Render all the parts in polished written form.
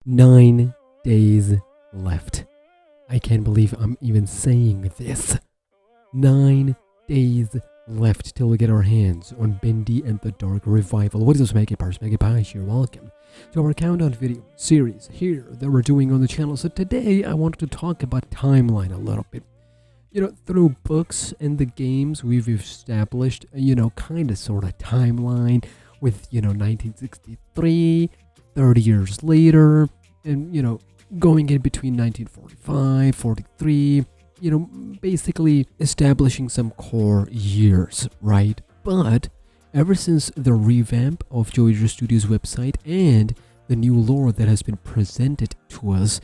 9 days left. I can't believe I'm even saying this. 9 days left till we get our hands on Bendy and the Dark Revival. What is this, SmackNPie? You're welcome to our countdown video series here that we're doing on the channel. So today I wanted to talk about timeline a little bit. Through books and the games, we've established kind of sort of timeline with 1963, 30 years later, and going in between 1945, 43, basically establishing some core years, right? But ever since the revamp of Joey Studios' website and the new lore that has been presented to us,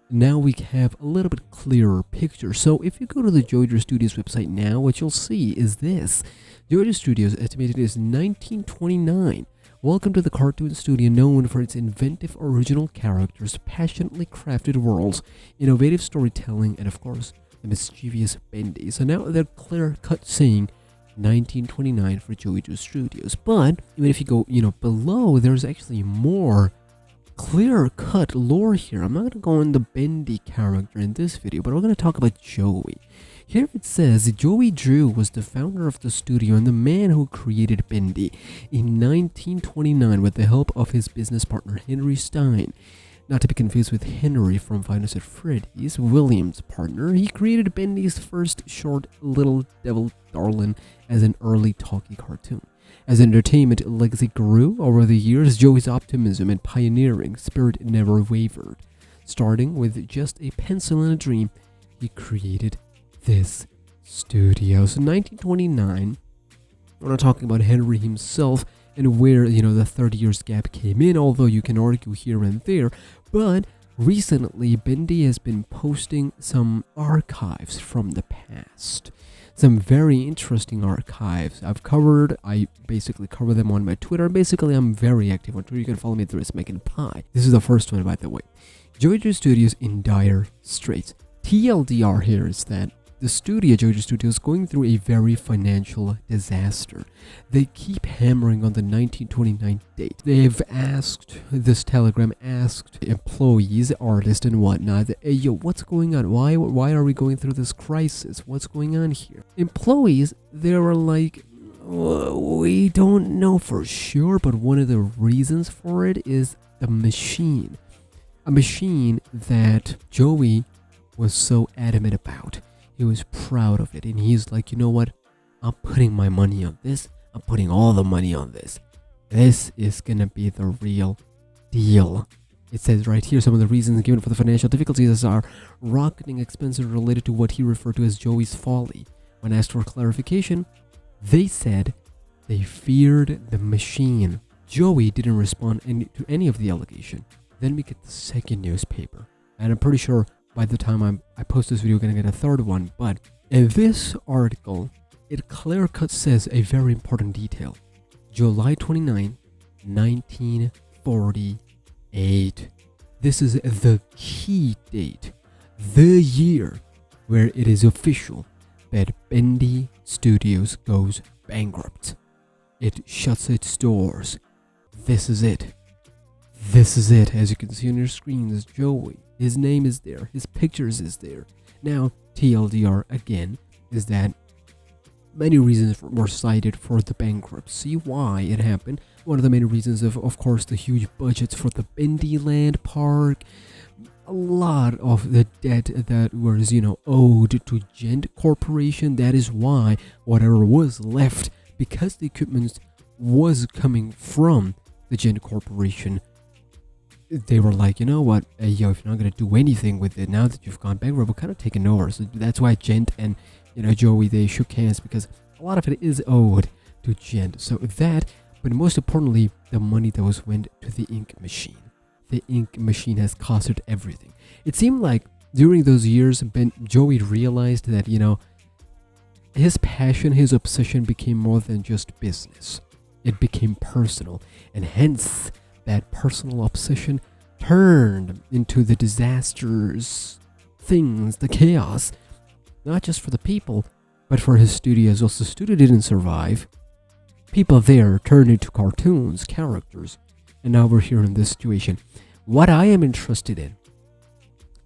now we have a little bit clearer picture. So if you go to the Joey Studios website now, what you'll see is this. Joey Studios estimated is 1929. Welcome to the cartoon studio known for its inventive original characters, passionately crafted worlds, innovative storytelling, and of course, the mischievous Bendy. So now they're clear-cut saying 1929 for Joey Studios. But even if you go, below, there's actually more clear-cut lore here. I'm not going to go on the Bendy character in this video, but we're going to talk about Joey. Here it says, Joey Drew was the founder of the studio and the man who created Bendy in 1929 with the help of his business partner Henry Stein. Not to be confused with Henry from Five Nights at Freddy's, Williams' partner. He created Bendy's first short, Little Devil Darlin, as an early talkie cartoon. As entertainment legacy grew over the years, Joey's optimism and pioneering spirit never wavered. Starting with just a pencil and a dream, he created this studio. So 1929, we're not talking about Henry himself and where, the 30 years gap came in, although you can argue here and there. But recently, Bendy has been posting some archives from the past. Some very interesting archives I basically cover them on my Twitter. Basically, I'm very active on Twitter. You can follow me through SmackNPie. This is the first one, by the way. Joey Studios in dire straits. TLDR here is that the studio, Joey Studios, is going through a very financial disaster. They keep hammering on the 1929 date. They've asked, this telegram asked employees, artists, and whatnot, hey, yo, what's going on? Why are we going through this crisis? What's going on here? Employees, they were like, we don't know for sure, but one of the reasons for it is the machine. A machine that Joey was so adamant about. He was proud of it, and he's like, you know what? I'm putting my money on this. I'm putting all the money on this. This is gonna be the real deal. It says right here, some of the reasons given for the financial difficulties are rocketing expenses related to what he referred to as Joey's folly. When asked for clarification, they said they feared the machine. Joey didn't respond to any of the allegation. Then we get the second newspaper, and I'm pretty sure by the time I post this video, we're gonna get a third one. But in this article, it clear-cut says a very important detail. July 29, 1948. This is the key date, the year where it is official that Bendy Studios goes bankrupt. It shuts its doors. This is it. This is it. As you can see on your screen, is Joey. His name is there. His pictures is there. Now, TLDR again is that many reasons were cited for the bankruptcy. Why it happened? One of the main reasons of course, the huge budgets for the Bendy Land Park. A lot of the debt that was, owed to Gent Corporation. That is why whatever was left, because the equipment was coming from the Gent Corporation, they were like, you know what, hey, yo, if you're not going to do anything with it now that you've gone bankrupt, we're kind of taking over. So that's why Gent and, Joey, they shook hands, because a lot of it is owed to Gent. So that, but most importantly, the money that was went to the ink machine. The ink machine has costed everything. It seemed like during those years, Joey realized that, his passion, his obsession became more than just business. It became personal, and hence that personal obsession turned into the disasters, things, the chaos, not just for the people, but for his studio as well. So the studio didn't survive. People there turned into cartoons, characters, and now we're here in this situation. What I am interested in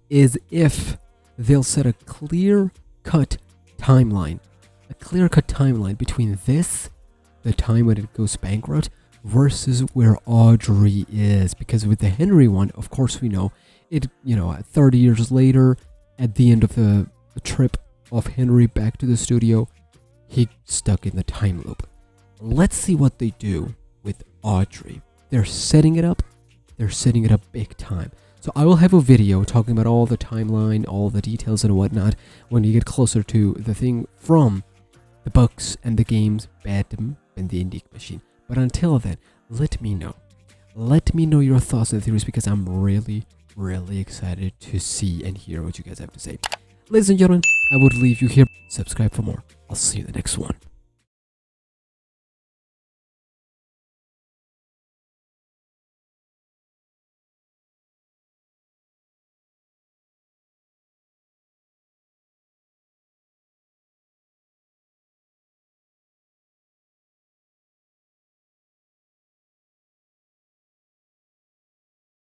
is if they'll set a clear-cut timeline between this, the time when it goes bankrupt, versus where Audrey is. Because with the Henry one, of course we know it, 30 years later, at the end of the trip of Henry back to the studio, he stuck in the time loop. Let's see what they do with Audrey. They're setting it up big time. So I will have a video talking about all the timeline, all the details and whatnot when you get closer to the thing from the books and the games Bendy and the Indie Machine. But until then, let me know your thoughts and theories, because I'm really excited to see and hear what you guys have to say. Ladies and gentlemen, I would leave you here. Subscribe for more. I'll see you in the next one.